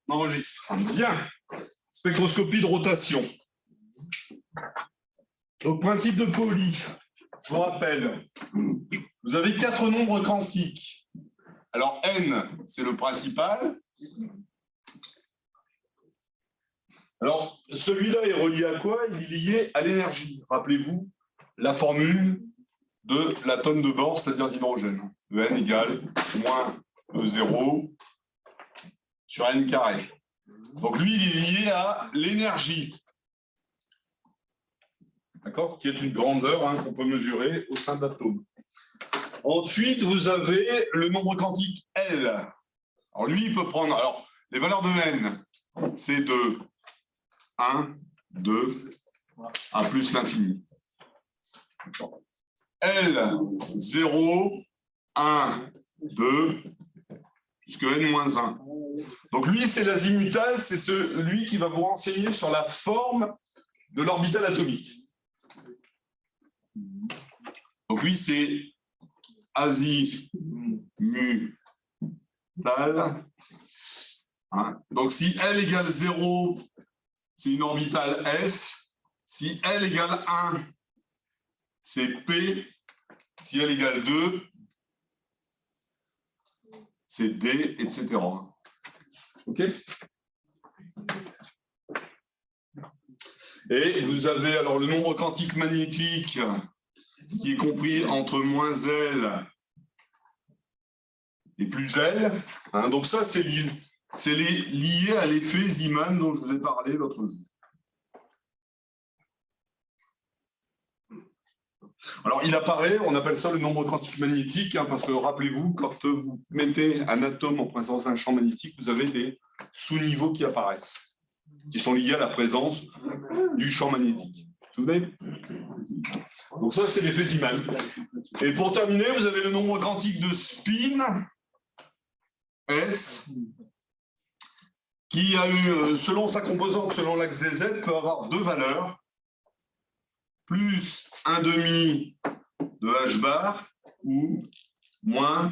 On enregistre. Bien. Spectroscopie de rotation. Donc, principe de Pauli. Je vous rappelle, vous avez 4 nombres quantiques. Alors, n, c'est le principal. Alors, celui-là est relié à quoi? Il est lié à l'énergie. Rappelez-vous la formule de l'atome de Bohr, c'est-à-dire d'hydrogène. En égale moins E0 sur n carré. Donc, lui, il est lié à l'énergie. D'accord? Qui est une grandeur qu'on peut mesurer au sein de l'atome. Ensuite, vous avez le nombre quantique L. Alors, lui, il peut prendre... Alors, les valeurs de n, c'est de 1, 2, à plus l'infini. L, 0, 1, 2, jusqu'à n moins 1. Donc, lui, c'est l'azimutal, c'est celui qui va vous renseigner sur la forme de l'orbital atomique. Donc, lui, c'est azimutal. Donc, si L égale 0, c'est une orbitale S. Si L égale 1, c'est P. Si L égale 2, c'est D, etc. OK? Et vous avez alors le nombre quantique magnétique qui est compris entre moins L et plus L. Donc ça, c'est lié à l'effet Zeeman dont je vous ai parlé l'autre jour. Alors, il apparaît, on appelle ça le nombre quantique magnétique, parce que rappelez-vous, quand vous mettez un atome en présence d'un champ magnétique, vous avez des sous-niveaux qui apparaissent, qui sont liés à la présence du champ magnétique. Vous vous souvenez? Donc ça, c'est l'effet Zeeman. Et pour terminer, vous avez le nombre quantique de spin, S, qui a eu, selon sa composante, selon l'axe des Z, peut avoir 2 valeurs, plus 1,5 de H bar ou moins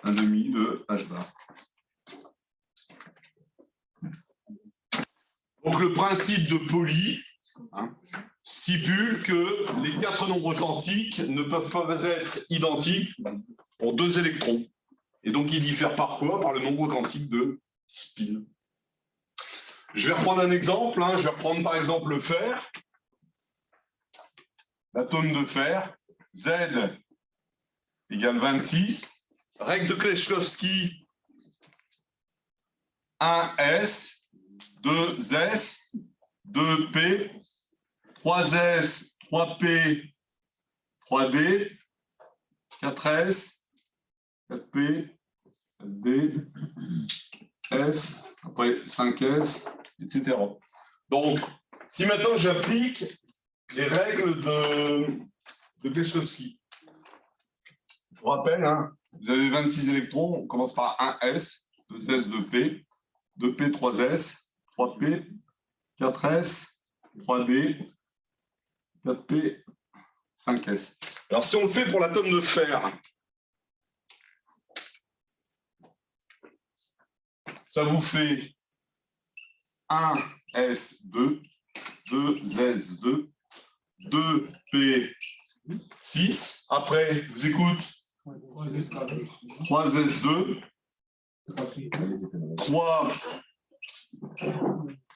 1,5 de H bar. Donc le principe de Pauli stipule que les 4 nombres quantiques ne peuvent pas être identiques pour 2 électrons. Et donc ils diffèrent par quoi? Par le nombre quantique de spin. Je vais reprendre un exemple. Je vais reprendre par exemple le fer. L'atome de fer, Z égale 26. Règle de Kleczkowski, 1S, 2S, 2P, 3S, 3P, 3D, 4S, 4P, 4D, F, après 5S, etc. Donc, si maintenant j'applique les règles de Kleczkowski, je vous rappelle, vous avez 26 électrons, on commence par 1S, 2S, 2P, 2P, 3S, 3P, 4S, 3D, 4P, 5S. Alors, si on le fait pour l'atome de fer, ça vous fait 1S2, 2S2, 2P6. Après, je vous écoute. 3S2,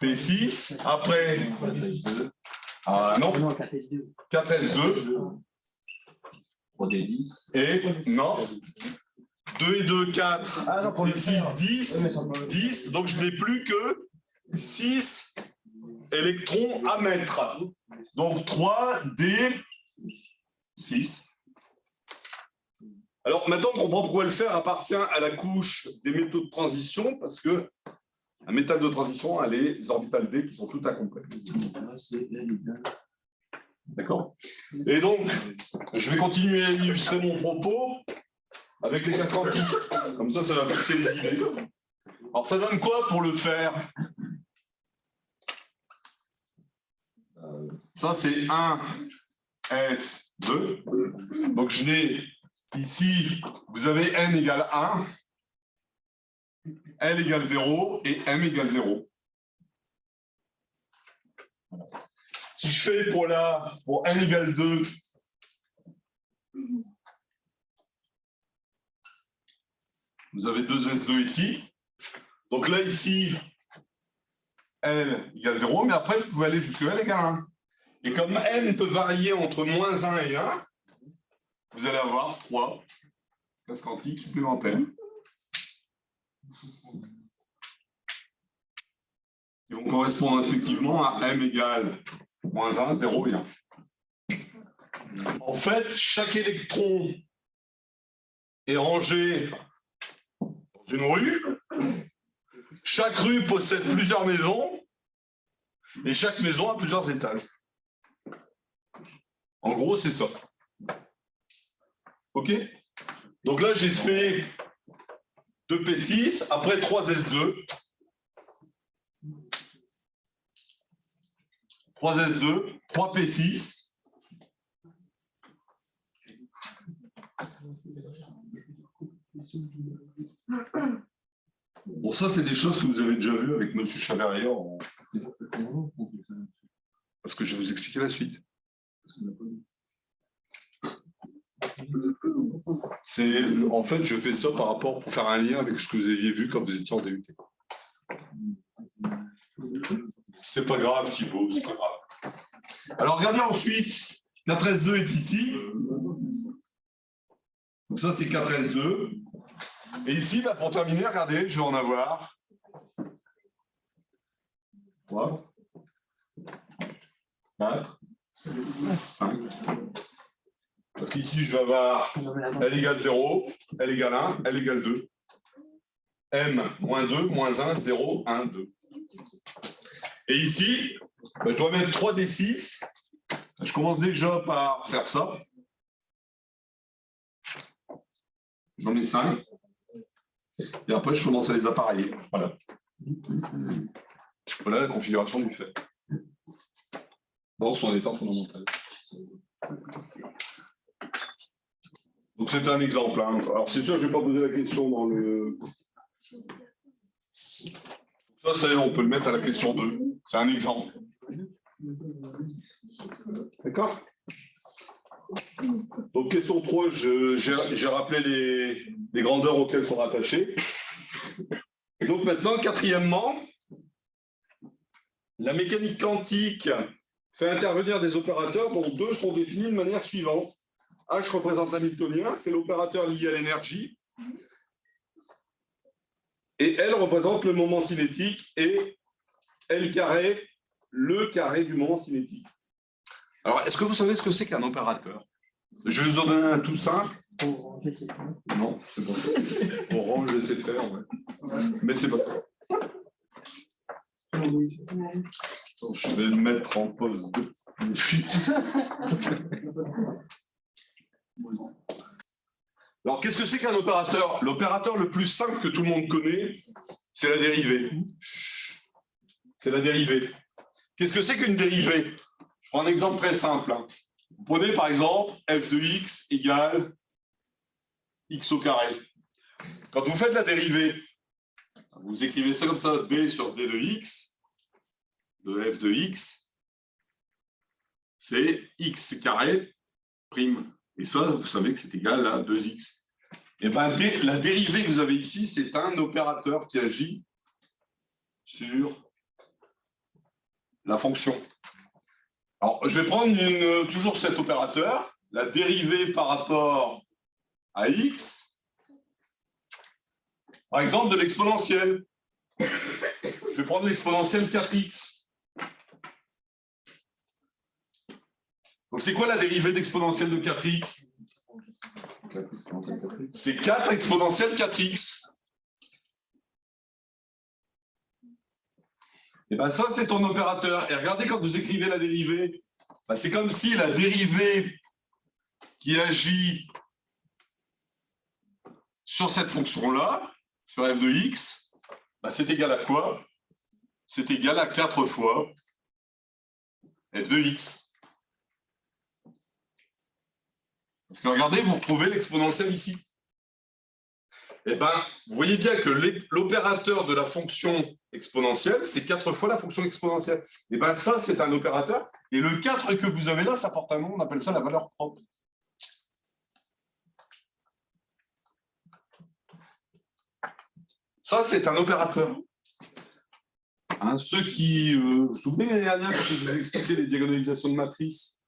3P6. Après, non, 4S2. 3D10. Et non. 2 et 2, 4. Et 6, 10. 10. Donc, je n'ai plus que 6 électrons à mettre. Donc 3D 6. Alors maintenant on comprend pourquoi le fer appartient à la couche des métaux de transition, parce que un métal de transition a les orbitales D qui sont toutes incomplètes. D'accord? Et donc, je vais continuer à illustrer mon propos avec les 4 quantiques. Comme ça va fixer les idées. Alors ça donne quoi pour le fer? Ça, c'est 1S2. Donc, je n'ai ici, vous avez n égale 1. L égale 0 et M égale 0. Si je fais pour N égale 2, vous avez 2S2 ici. Donc là, ici, L égale 0, mais après, vous pouvez aller jusqu'à L égale 1. Et comme M peut varier entre moins 1 et 1, vous allez avoir 3 classes quantiques supplémentaires. Qui vont correspondre respectivement à M égale moins 1, 0 et 1. En fait, chaque électron est rangé dans une rue. Chaque rue possède plusieurs maisons et chaque maison a plusieurs étages. En gros, c'est ça. OK? Donc là, j'ai fait 2P6, après 3S2. 3S2, 3P6. Bon, ça, c'est des choses que vous avez déjà vues avec M. Chaverrier. Parce que je vais vous expliquer la suite. En fait, je fais ça par rapport pour faire un lien avec ce que vous aviez vu quand vous étiez en DUT. C'est pas grave, Thibaut, c'est pas grave. Alors, regardez ensuite, 4S2 est ici. Donc ça, c'est 4S2. Et ici, là, pour terminer, regardez, je vais en avoir 3, 4, 5. Parce qu'ici, je vais avoir L égale 0, L égale 1, L égale 2. M, moins 2, moins 1, 0, 1, 2. Et ici, je dois mettre 3D6. Je commence déjà par faire ça. J'en mets 5. Et après, je commence à les appareiller. Voilà. Voilà la configuration du fait. Dans son état fondamental. Donc, c'est un exemple. Hein. Alors, c'est sûr, je ne vais pas poser la question dans le... Ça, on peut le mettre à la question 2. C'est un exemple. D'accord? Donc, question 3, j'ai rappelé les grandeurs auxquelles sont rattachées. Et donc, maintenant, quatrièmement, la mécanique quantique fait intervenir des opérateurs dont 2 sont définis de manière suivante. H représente l'hamiltonien, c'est l'opérateur lié à l'énergie. Et L représente le moment cinétique et L carré, le carré du moment cinétique. Alors, est-ce que vous savez ce que c'est qu'un opérateur? Je vais vous en donner un tout simple. Non, c'est pas ça. Orange, laissez faire, ouais. Mais c'est pas ça. Je vais le mettre en pause de suite. Alors, qu'est-ce que c'est qu'un opérateur? L'opérateur le plus simple que tout le monde connaît, c'est la dérivée. C'est la dérivée. Qu'est-ce que c'est qu'une dérivée? Je prends un exemple très simple. Vous prenez par exemple f de x égale x au carré. Quand vous faites la dérivée, vous écrivez ça comme ça, b sur d de x, de f de x, c'est x carré prime. Et ça, vous savez que c'est égal à 2x. Et bien, la dérivée que vous avez ici, c'est un opérateur qui agit sur la fonction. Alors, je vais prendre toujours cet opérateur, la dérivée par rapport à x, par exemple de l'exponentielle. Je vais prendre l'exponentielle 4x. Donc, c'est quoi la dérivée d'exponentielle de 4x? C'est 4 exponentielle 4x. Et bien, ça, c'est ton opérateur. Et regardez, quand vous écrivez la dérivée, ben, c'est comme si la dérivée qui agit sur cette fonction-là, sur f de x, ben, c'est égal à quoi? C'est égal à 4 fois f de x. Parce que regardez, vous retrouvez l'exponentielle ici. eh ben, vous voyez bien que l'opérateur de la fonction exponentielle, c'est 4 fois la fonction exponentielle. Eh ben, ça, c'est un opérateur. Et le 4 que vous avez là, ça porte un nom, on appelle ça la valeur propre. Ça, c'est un opérateur. Hein, ceux qui... vous vous souvenez l'année dernière, quand je vous ai expliqué les diagonalisations de matrices,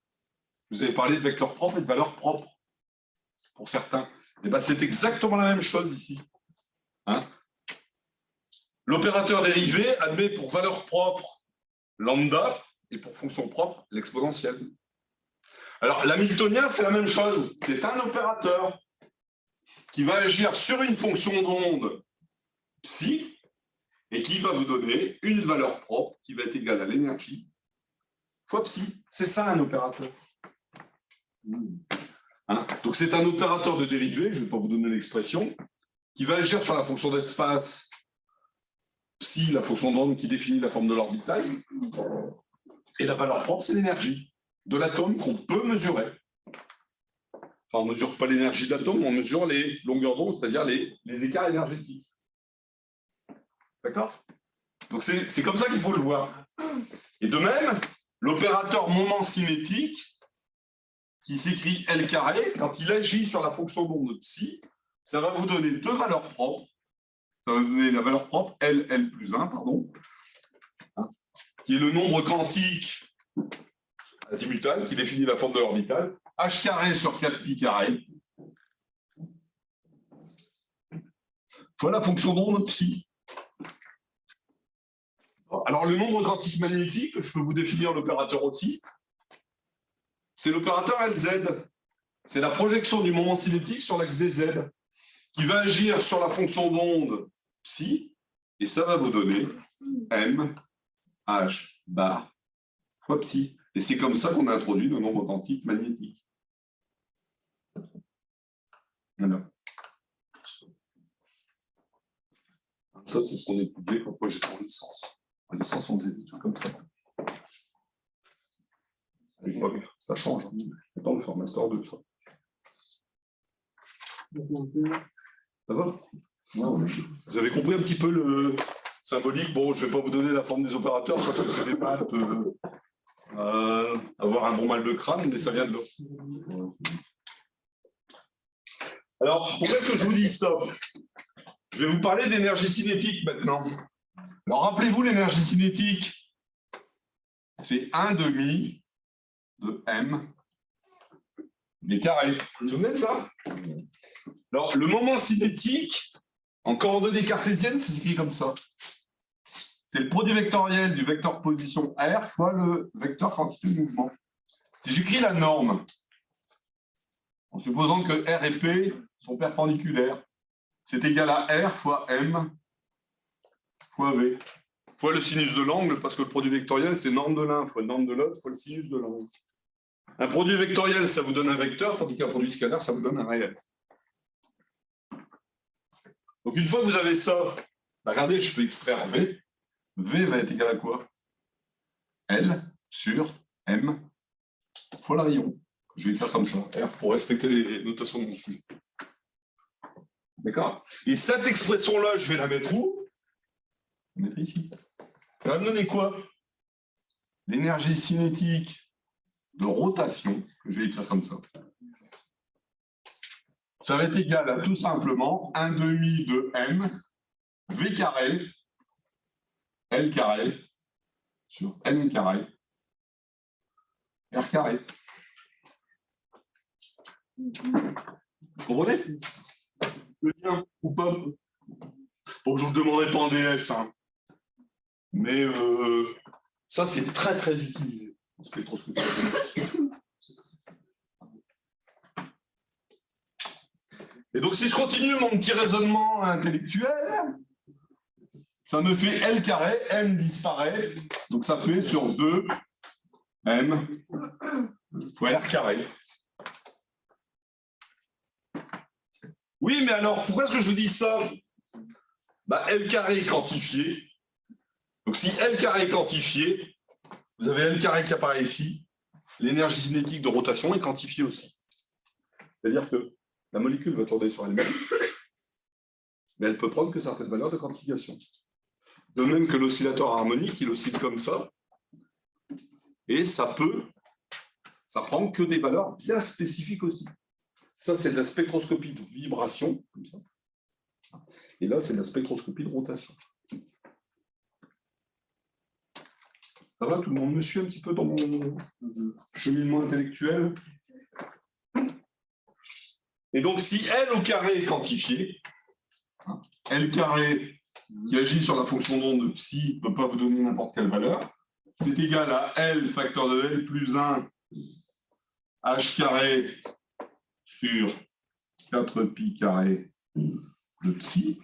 vous avez parlé de vecteurs propres et de valeurs propres, pour certains. Eh ben, c'est exactement la même chose ici. Hein, l'opérateur dérivé admet pour valeur propre lambda et pour fonction propre l'exponentielle. Alors, l'hamiltonien, c'est la même chose. C'est un opérateur qui va agir sur une fonction d'onde psi et qui va vous donner une valeur propre qui va être égale à l'énergie fois psi. C'est ça un opérateur. Hein, donc, c'est un opérateur de dérivée, je ne vais pas vous donner l'expression, qui va agir sur la fonction d'espace psi, la fonction d'onde qui définit la forme de l'orbital, et la valeur propre, c'est l'énergie de l'atome qu'on peut mesurer. Enfin, on ne mesure pas l'énergie de l'atome, on mesure les longueurs d'onde, c'est-à-dire les écarts énergétiques. D'accord? Donc, c'est comme ça qu'il faut le voir. Et de même, l'opérateur moment cinétique, qui s'écrit L carré, quand il agit sur la fonction d'onde psi, ça va vous donner deux valeurs propres. Ça va vous donner la valeur propre L plus 1, pardon, hein, qui est le nombre quantique azimutal qui définit la forme de l'orbital, h carré sur 4pi carré, fois la fonction d'onde psi. Alors, le nombre quantique magnétique, je peux vous définir l'opérateur aussi, c'est l'opérateur Lz. C'est la projection du moment cinétique sur l'axe des Z, qui va agir sur la fonction d'onde psi, et ça va vous donner m h bar fois psi. Et c'est comme ça qu'on a introduit le nombre quantique magnétique. Voilà. Ça, c'est ce qu'on étudiait quand j'étais en licence. En licence, on faisait des trucs comme ça. À l'époque, ça change. Maintenant, on fait en master 2. Ça va? Vous avez compris un petit peu le symbolique. Bon, je ne vais pas vous donner la forme des opérateurs parce que c'est des maths, avoir un bon mal de crâne, mais ça vient de là. Alors, pourquoi est-ce que je vous dis ça? Je vais vous parler d'énergie cinétique maintenant. Alors, rappelez-vous, l'énergie cinétique, c'est 1/2 de m v carré. Vous vous souvenez de ça? Alors, le moment cinétique, en coordonnées cartésiennes, c'est écrit comme ça. C'est le produit vectoriel du vecteur position R fois le vecteur quantité de mouvement. Si j'écris la norme, en supposant que R et P sont perpendiculaires, c'est égal à R fois M fois V, fois le sinus de l'angle, parce que le produit vectoriel, c'est norme de l'un fois norme de l'autre fois le sinus de l'angle. Un produit vectoriel, ça vous donne un vecteur, tandis qu'un produit scalaire, ça vous donne un réel. Donc, une fois que vous avez ça, bah regardez, je peux extraire V. V va être égal à quoi? L sur M fois la rayon. Je vais écrire comme ça, R, pour respecter les notations de mon sujet. D'accord? Et cette expression-là, je vais la mettre où? Je vais la mettre ici. Ça va me donner quoi? L'énergie cinétique de rotation, que je vais écrire comme ça. Ça va être égal à tout simplement 1/2 de M V carré L carré sur M carré R carré. Vous comprenez? Le lien ou pas? Bon, je ne vous le demanderai pas en DS, hein. Mais ça, c'est très, très utilisé. Et donc, si je continue mon petit raisonnement intellectuel, ça me fait L carré, M disparaît, donc ça fait sur 2 M fois R carré. Oui, mais alors, pourquoi est-ce que je vous dis ça? Bah, L carré est quantifié. Donc, si L carré est quantifié, vous avez L carré qui apparaît ici, l'énergie cinétique de rotation est quantifiée aussi. C'est-à-dire que la molécule va tourner sur elle-même. mais elle peut prendre que certaines valeurs de quantification. De même que l'oscillateur harmonique, il oscille comme ça, et ça prend que des valeurs bien spécifiques aussi. Ça, c'est de la spectroscopie de vibration, comme ça. Et là, c'est de la spectroscopie de rotation. Ça va, tout le monde me suit un petit peu dans mon cheminement intellectuel? Et donc, si L au carré est quantifié, L carré qui agit sur la fonction d'onde de psi ne peut pas vous donner n'importe quelle valeur, c'est égal à L facteur de L plus 1 H carré sur 4pi carré de psi.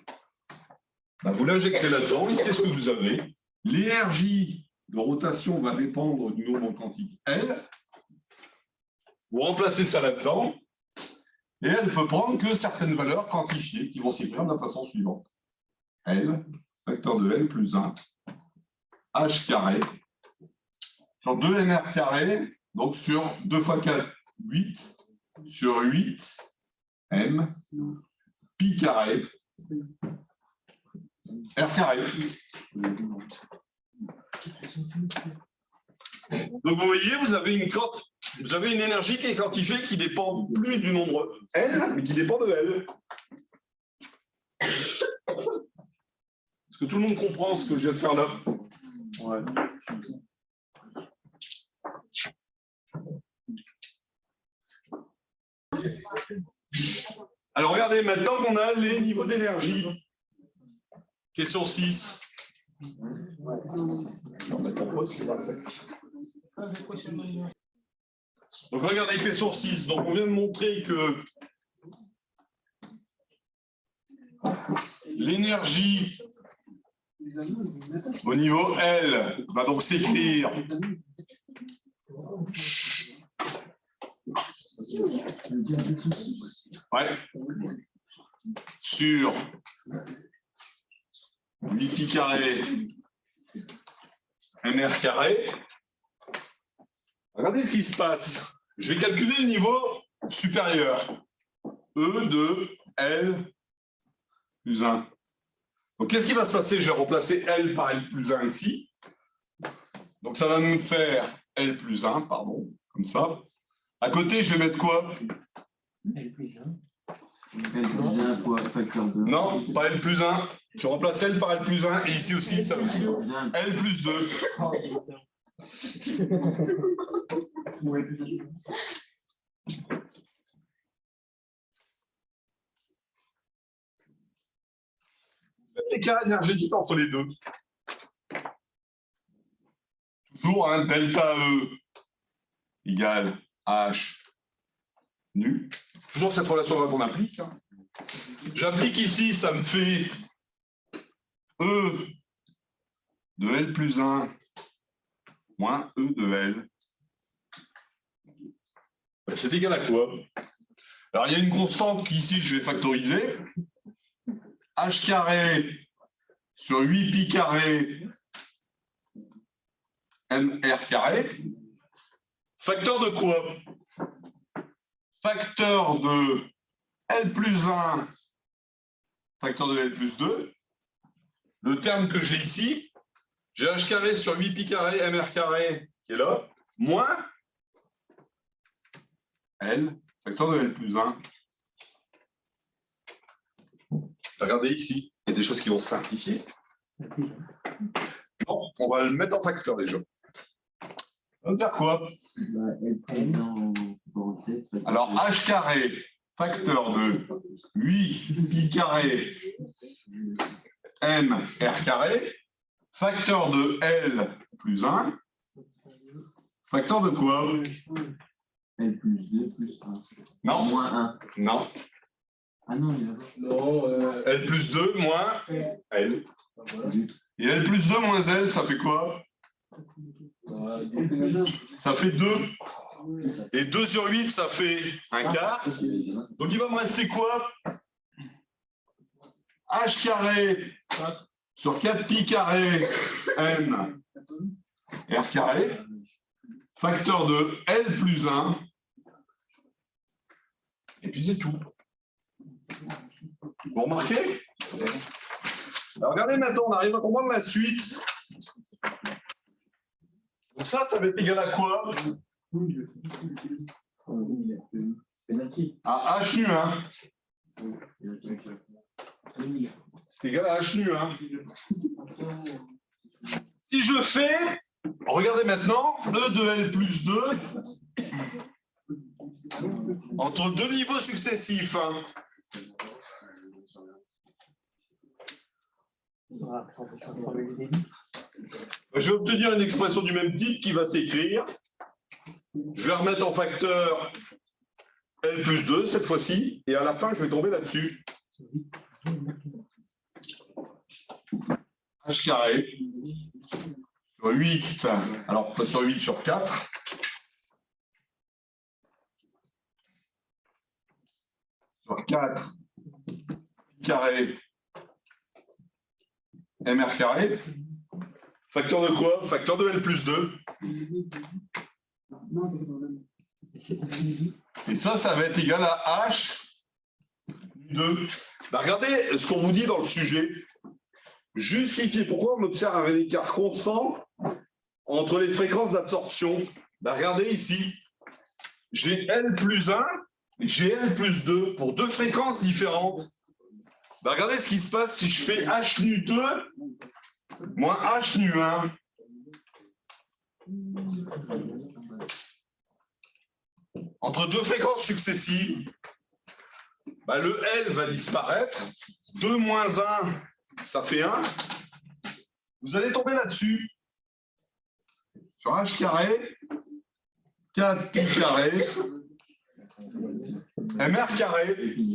Ben, vous l'injectez là-dedans, qu'est-ce que vous avez? L'énergie de rotation va dépendre du nombre quantique L. Vous remplacez ça là-dedans, et elle peut prendre que certaines valeurs quantifiées qui vont s'écrire de la façon suivante. L, facteur de L plus 1, H carré, sur 2mr carré, donc sur 2 fois 4, 8, sur 8, m, pi carré, r carré. Donc vous voyez, vous avez une énergie qui est quantifiée qui dépend plus du nombre L, mais qui dépend de L. Est-ce que tout le monde comprend ce que je viens de faire là? Ouais. Alors regardez, maintenant qu'on a les niveaux d'énergie. Question 6. Je vais remettre en pause, c'est pas sec. Donc regardez, question 6. Donc on vient de montrer que l'énergie au niveau L va donc s'écrire sur 8pi carré mr carré. Regardez ce qui se passe. Je vais calculer le niveau supérieur. E de L plus 1. Donc, qu'est-ce qui va se passer? Je vais remplacer L par L plus 1 ici. Donc, ça va me faire L plus 1, pardon, comme ça. À côté, je vais mettre quoi? L plus 1. L plus 1 fois facteur de... Non, pas L plus 1. Je remplace L par L plus 1. Et ici aussi, ça aussi. L plus 2. L'écart énergétique entre les deux. Toujours un delta E égale H nu. Toujours cette relation-là qu'on applique. J'applique ici, ça me fait E de L plus 1 moins E de L. C'est égal à quoi? Alors, il y a une constante qu'ici, je vais factoriser. H carré sur 8pi carré mr carré. Facteur de quoi? Facteur de L plus 1, facteur de L plus 2. Le terme que j'ai ici, j'ai H carré sur 8pi carré mr carré qui est là, moins L, facteur de L plus 1. Regardez ici, il y a des choses qui vont se simplifier. Donc, on va le mettre en facteur déjà. On va faire quoi? Alors, H carré, facteur de 8pi carré m r carré, facteur de L plus 1, facteur de quoi? L plus 2 plus 1. Non. Moins 1. Non. Ah non, il y a... Non, L plus 2 moins L. Et L plus 2 moins L, ça fait quoi? Ça fait 2. Et 2 sur 8, ça fait un quart. Donc il va me rester quoi? H carré sur 4pi carré m r carré, facteur de L plus 1. Et puis c'est tout. Vous remarquez? Alors, regardez maintenant, on arrive à comprendre la suite. Donc ça va être égal à quoi? À h nu 1. C'est égal à h nu 1. Si je fais, regardez maintenant, E de L plus 2 entre deux niveaux successifs. Je vais obtenir une expression du même type qui va s'écrire. Je vais remettre en facteur L plus 2 cette fois-ci, et à la fin, je vais tomber là-dessus. H carré sur 8, alors pas sur 8, sur 4. Sur 4 carré MR carré. Facteur de quoi? Facteur de L plus 2. Et ça va être égal à H 2. Bah, regardez ce qu'on vous dit dans le sujet. Justifier pourquoi on observe un écart constant entre les fréquences d'absorption. Bah, regardez ici. J'ai L plus 1 et j'ai L plus 2 pour deux fréquences différentes. Bah, regardez ce qui se passe si je fais H nu 2 moins H nu 1. Entre deux fréquences successives, bah, le L va disparaître. 2 moins 1, ça fait 1. Vous allez tomber là-dessus. Sur H carré, 4 pi carré, MR carré.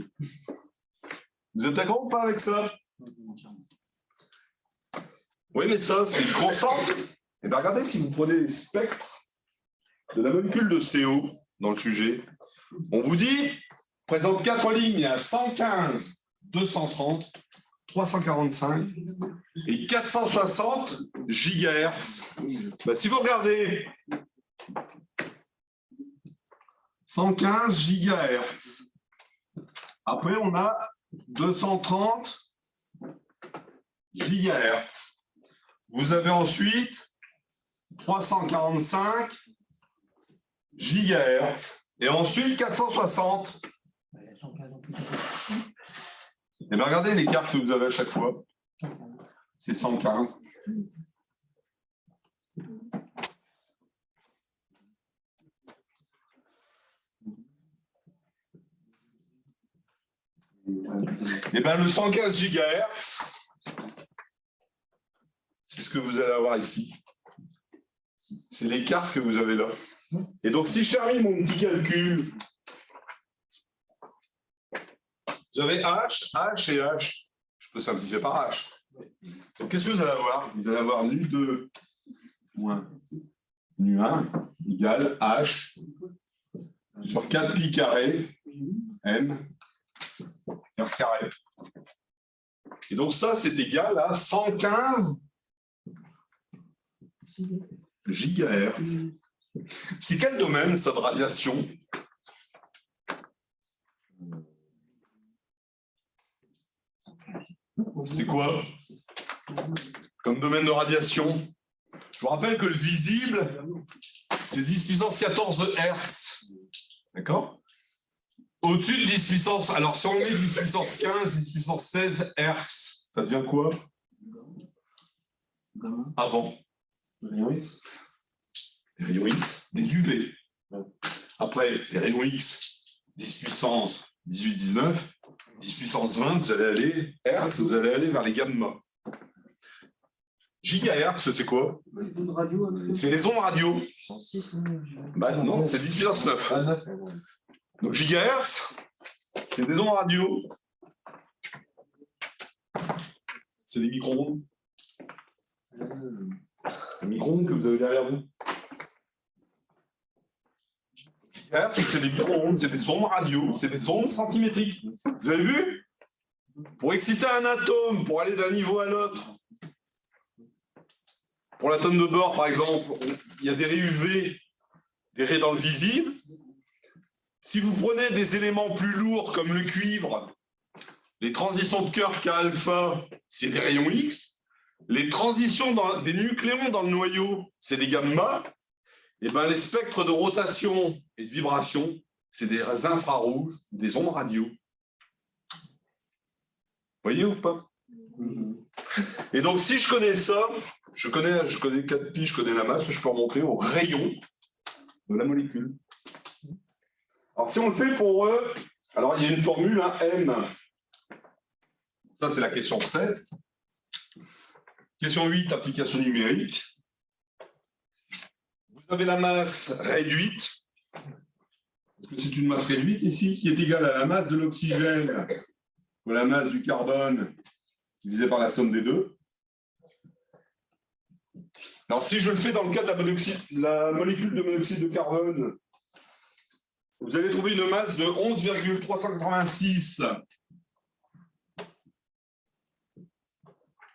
Vous êtes d'accord ou pas avec ça? Oui, mais ça, c'est une constante. Et bien, regardez, si vous prenez les spectres de la molécule de CO dans le sujet, on vous dit, présente 4 lignes à 115, 230, 345 et 460 gigahertz. Ben, si vous regardez 115 gigahertz, après on a 230 gigahertz. Vous avez ensuite 345 gigahertz et ensuite 460. Et bien regardez l'écart que vous avez à chaque fois. C'est 115. Et bien le 115 gigahertz, c'est ce que vous allez avoir ici. C'est l'écart que vous avez là. Et donc si je termine mon petit calcul, vous avez H, H et H. Je peux simplifier par H. Donc qu'est-ce que vous allez avoir? Vous allez avoir nu 2 moins nu 1 égale H sur 4 pi carré M R carré. Et donc ça, c'est égal à 115 gigahertz. C'est quel domaine, ça, de radiation? C'est quoi comme domaine de radiation? Je vous rappelle que le visible, c'est 10 puissance 14 Hertz. D'accord? Au-dessus de 10 puissance... Alors, si on met 10 puissance 15, 10 puissance 16 Hertz, ça devient quoi? Avant. Les rayons X, des UV. Après, les rayons X, 10 puissance 18, 19, 10 puissance 20, vous allez aller Hertz, vous allez aller vers les gamma. Gigahertz, c'est quoi? C'est les ondes radio. Bah non, c'est 10 puissance 9. Donc gigahertz, c'est des ondes radio. C'est des micro-ondes. Les micro-ondes que vous avez derrière vous. Gigahertz, c'est des micro-ondes, c'est des ondes radio, c'est des ondes centimétriques. Vous avez vu? Pour exciter un atome, pour aller d'un niveau à l'autre, pour l'atome de bord, par exemple, il y a des raies UV, des raies dans le visible. Si vous prenez des éléments plus lourds comme le cuivre, Les transitions de Kerr K-alpha, c'est des rayons X. Les transitions des nucléons dans le noyau, c'est des gamma. Et bien, les spectres de rotation et de vibration, c'est des infrarouges, des ondes radio. Vous voyez ou pas? Et donc, si je connais ça, je connais 4pi, je connais la masse, je peux remonter au rayon de la molécule. Alors, si on le fait pour eux, alors il y a une formule, hein, M. Ça, c'est la question 7. Question 8, application numérique. Vous avez la masse réduite, parce que c'est une masse réduite ici, qui est égale à la masse de l'oxygène, ou la masse du carbone, divisé par la somme des deux. Alors, si je le fais dans le cas de la molécule de monoxyde de carbone, vous allez trouver une masse de 11,386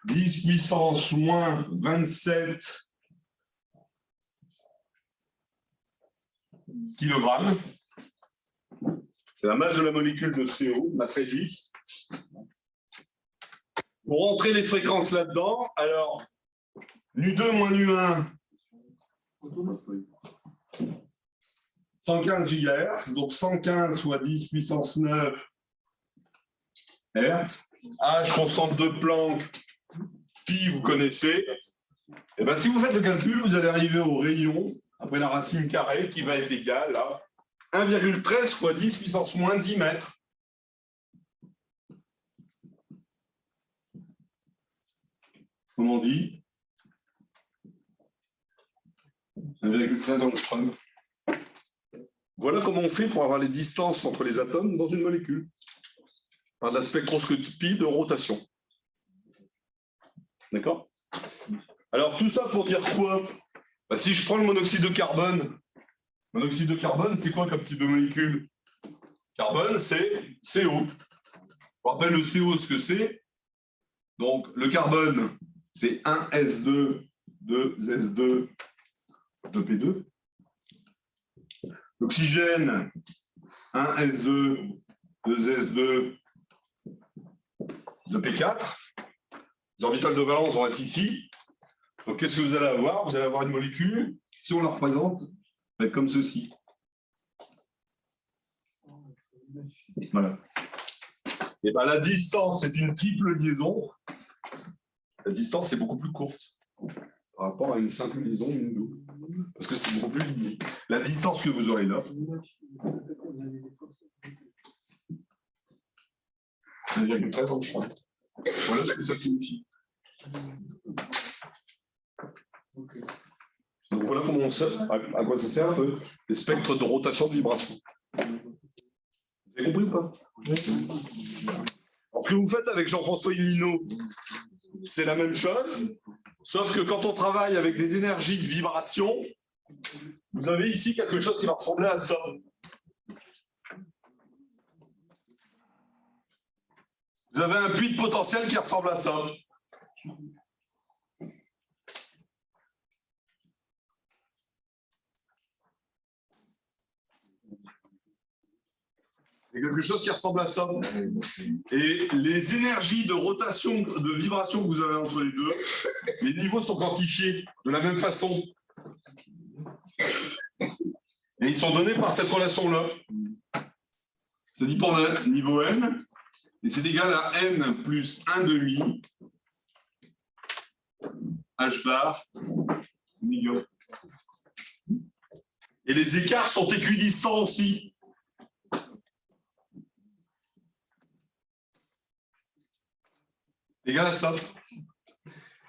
10 puissance moins 27 kg. C'est la masse de la molécule de CO, masse réduite. Pour rentrer les fréquences là-dedans, alors, nu2 moins nu1, 115 GHz, donc 115 fois 10 puissance 9 Hz. H, constante de Planck, pi, vous connaissez. Et bien, si vous faites le calcul, vous allez arriver au rayon, après la racine carrée, qui va être égale à 1,13 fois 10 puissance moins 10 mètres. Comment on dit 1,13 angstrom. Voilà comment on fait pour avoir les distances entre les atomes dans une molécule, par de la spectroscopie de rotation. D'accord? Alors, tout ça pour dire quoi? Ben, si je prends le monoxyde de carbone, c'est quoi comme type de molécule? Carbone, c'est CO. On rappelle le CO ce que c'est. Donc, le carbone, c'est 1S2, 2S2, 2P2. L'oxygène, 1S2, 2S2, 2P4. Les orbitales de valence vont être ici. Donc, qu'est-ce que vous allez avoir? Vous allez avoir une molécule, si on la représente, va être comme ceci. Voilà. Et bien, la distance, c'est une triple liaison. La distance est beaucoup plus courte par rapport à une simple liaison, une double. Parce que c'est beaucoup plus lié. La distance que vous aurez là, 1,13 angstrom. Voilà ce que ça signifie. Donc voilà comment on sait à quoi ça sert un peu les spectres de rotation de vibration. Vous avez compris ou pas? Alors, ce que vous faites avec Jean-François Hillino, c'est la même chose, sauf que quand on travaille avec des énergies de vibration, vous avez ici quelque chose qui va ressembler à ça. Vous avez un puits de potentiel qui ressemble à ça. Il y a quelque chose qui ressemble à ça. Et les énergies de rotation, de vibration que vous avez entre les deux, les niveaux sont quantifiés de la même façon. Et ils sont donnés par cette relation-là. Ça dit pour le niveau n, et c'est égal à n plus 1/2 h bar omega. Et les écarts sont équidistants aussi. Égal à ça.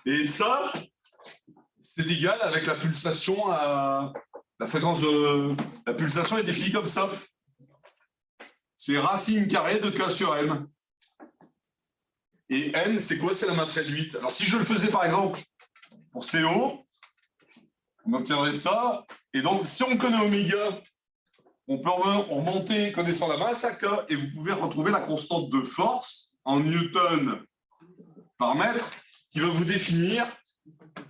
Et ça, c'est égal avec la pulsation à la fréquence de la pulsation est définie comme ça. C'est racine carrée de K sur M. Et M, c'est quoi? C'est la masse réduite. Alors, si je le faisais, par exemple, pour CO, on obtiendrait ça. Et donc, si on connaît oméga, on peut remonter, connaissant la masse, à K, et vous pouvez retrouver la constante de force en newton par mètre, qui va vous définir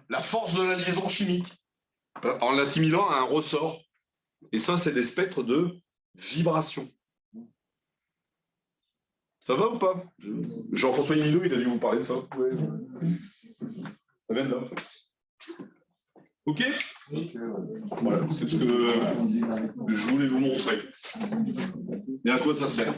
la force de la liaison chimique, en l'assimilant à un ressort. Et ça, c'est des spectres de vibration. Ça va ou pas? Jean-François Hino, il a dû vous parler de ça. Ouais. Ça vient de là. Ok? Voilà, c'est ce que je voulais vous montrer. Et à quoi ça sert?